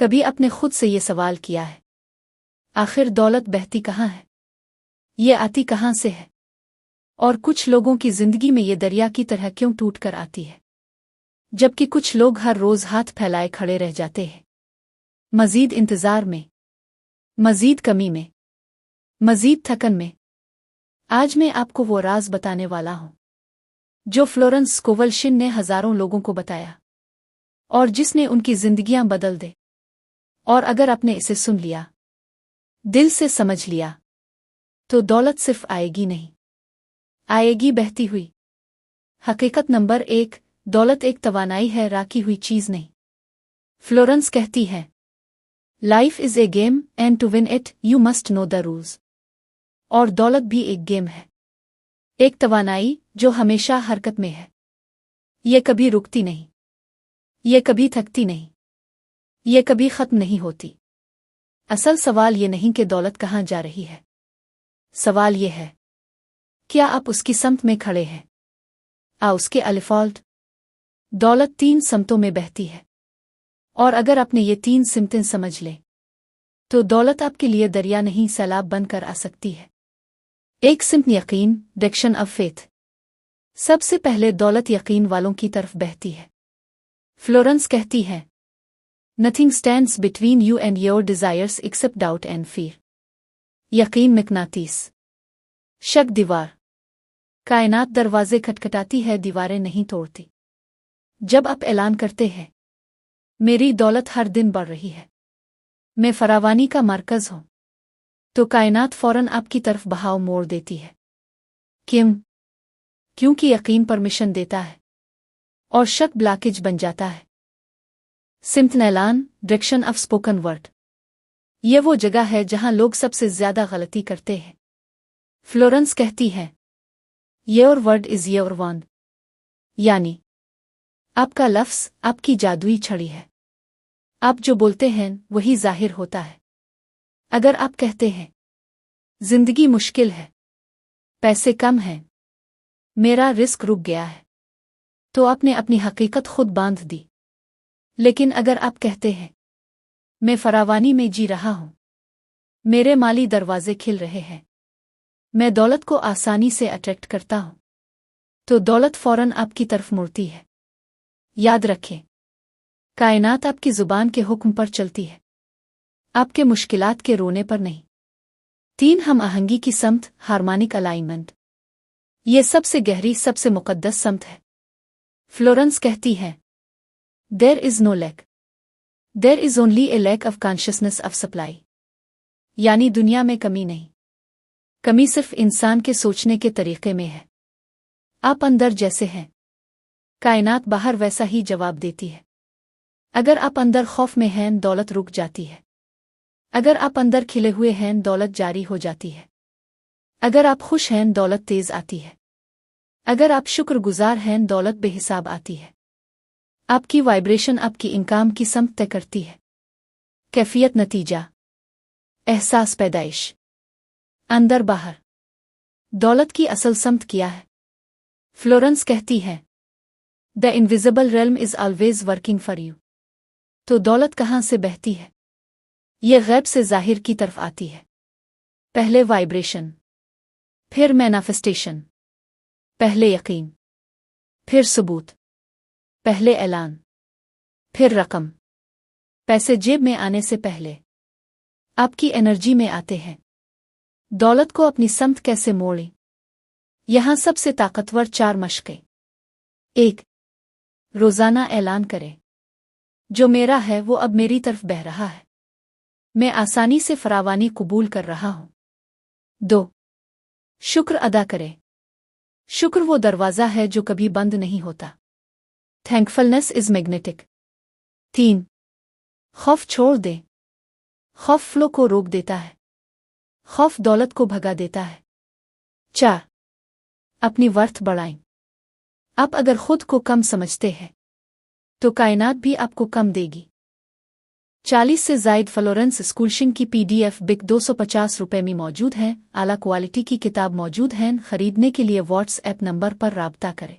کبھی اپنے خود سے یہ سوال کیا ہے آخر دولت بہتی کہاں ہے؟ یہ آتی کہاں سے ہے؟ اور کچھ لوگوں کی زندگی میں یہ دریا کی طرح کیوں ٹوٹ کر آتی ہے جبکہ کچھ لوگ ہر روز ہاتھ پھیلائے کھڑے رہ جاتے ہیں، مزید انتظار میں، مزید کمی میں، مزید تھکن میں؟ آج میں آپ کو وہ راز بتانے والا ہوں جو فلورنس سکوول شن نے ہزاروں لوگوں کو بتایا اور جس نے ان کی زندگیاں بدل دے۔ اور اگر آپ نے اسے سن لیا، دل سے سمجھ لیا، تو دولت صرف آئے گی نہیں، آئے گی بہتی ہوئی۔ حقیقت نمبر 1، دولت ایک توانائی ہے، راکھی ہوئی چیز نہیں۔ فلورنس کہتی ہے، life is a game and to win it you must know the rules. اور دولت بھی ایک گیم ہے، ایک توانائی جو ہمیشہ حرکت میں ہے، یہ کبھی رکتی نہیں، یہ کبھی تھکتی نہیں، یہ کبھی ختم نہیں ہوتی۔ اصل سوال یہ نہیں کہ دولت کہاں جا رہی ہے، سوال یہ ہے، کیا آپ اس کی سمت میں کھڑے ہیں؟ اس کے الفالٹ دولت 3 سمتوں میں بہتی ہے، اور اگر آپ نے یہ 3 سمتیں سمجھ لیں تو دولت آپ کے لیے دریا نہیں سیلاب بن کر آ سکتی ہے۔ ایک سمت یقین، ڈائریکشن آف فیتھ۔ سب سے پہلے دولت یقین والوں کی طرف بہتی ہے۔ فلورنس کہتی ہے، nothing stands between you and your desires accept doubt and فیر۔ یقین مقناطیس، شک دیوار۔ کائنات دروازے کھٹکھٹاتی ہے، دیواریں نہیں توڑتی۔ جب آپ اعلان کرتے ہیں، میری دولت ہر دن بڑھ رہی ہے، میں فراوانی کا مرکز ہوں، تو کائنات فوراً آپ کی طرف بہاؤ موڑ دیتی ہے۔ کیوں؟ کیونکہ یقین پرمیشن دیتا ہے اور شک بلاکیج بن جاتا ہے۔ سمت اعلان، ڈائریکشن آف اسپوکن ورڈ۔ یہ وہ جگہ ہے جہاں لوگ سب سے زیادہ غلطی کرتے ہیں۔ فلورنس کہتی ہے، your word is your wand, یعنی آپ کا لفظ آپ کی جادوئی چھڑی ہے، آپ جو بولتے ہیں وہی ظاہر ہوتا ہے۔ اگر آپ کہتے ہیں، زندگی مشکل ہے، پیسے کم ہیں، میرا رزق رک گیا ہے، تو آپ نے اپنی حقیقت خود باندھ دی۔ لیکن اگر آپ کہتے ہیں، میں فراوانی میں جی رہا ہوں، میرے مالی دروازے کھل رہے ہیں، میں دولت کو آسانی سے اٹریکٹ کرتا ہوں، تو دولت فوراً آپ کی طرف مڑتی ہے۔ یاد رکھیں، کائنات آپ کی زبان کے حکم پر چلتی ہے، آپ کے مشکلات کے رونے پر نہیں۔ 3 ہم آہنگی کی سمت، ہارمونک الائنمنٹ۔ یہ سب سے گہری، سب سے مقدس سمت ہے۔ فلورنس کہتی ہے، there is no lack, there is only a lack of consciousness of supply. یعنی دنیا میں کمی نہیں، کمی صرف انسان کے سوچنے کے طریقے میں ہے۔ آپ اندر جیسے ہیں، کائنات باہر ویسا ہی جواب دیتی ہے۔ اگر آپ اندر خوف میں ہیں، دولت رک جاتی ہے۔ اگر آپ اندر کھلے ہوئے ہیں، دولت جاری ہو جاتی ہے۔ اگر آپ خوش ہیں، دولت تیز آتی ہے۔ اگر آپ شکر گزار ہیں، دولت بے حساب آتی ہے۔ آپ کی وائبریشن آپ کی انکام کی سمت طے کرتی ہے۔ کیفیت نتیجہ، احساس پیدائش، اندر باہر۔ دولت کی اصل سمت کیا ہے؟ فلورنس کہتی ہے، the invisible realm is always working for you. تو دولت کہاں سے بہتی ہے؟ یہ غیب سے ظاہر کی طرف آتی ہے۔ پہلے وائبریشن، پھر مینیفیسٹیشن، پہلے یقین، پھر ثبوت، پہلے اعلان، پھر رقم۔ پیسے جیب میں آنے سے پہلے آپ کی انرجی میں آتے ہیں۔ دولت کو اپنی سمت کیسے موڑیں؟ یہاں سب سے طاقتور 4 مشقیں۔ 1، روزانہ اعلان کریں، جو میرا ہے وہ اب میری طرف بہہ رہا ہے، میں آسانی سے فراوانی قبول کر رہا ہوں۔ 2، شکر ادا کریں، شکر وہ دروازہ ہے جو کبھی بند نہیں ہوتا۔ تھینکفلنس از میگنیٹک۔ 3، خوف چھوڑ دیں، خوف فلو کو روک دیتا ہے، خوف دولت کو بھگا دیتا ہے۔ 4، اپنی ورتھ بڑھائیں۔ آپ اگر خود کو کم سمجھتے ہیں تو کائنات بھی آپ کو کم دے گی۔ 40 سے زائد فلورنس سکولشن کی PDF بک 250 روپے میں موجود ہیں۔ اعلیٰ کوالٹی کی کتاب موجود ہیں۔ خریدنے کے لیے واٹس ایپ نمبر پر رابطہ کریں۔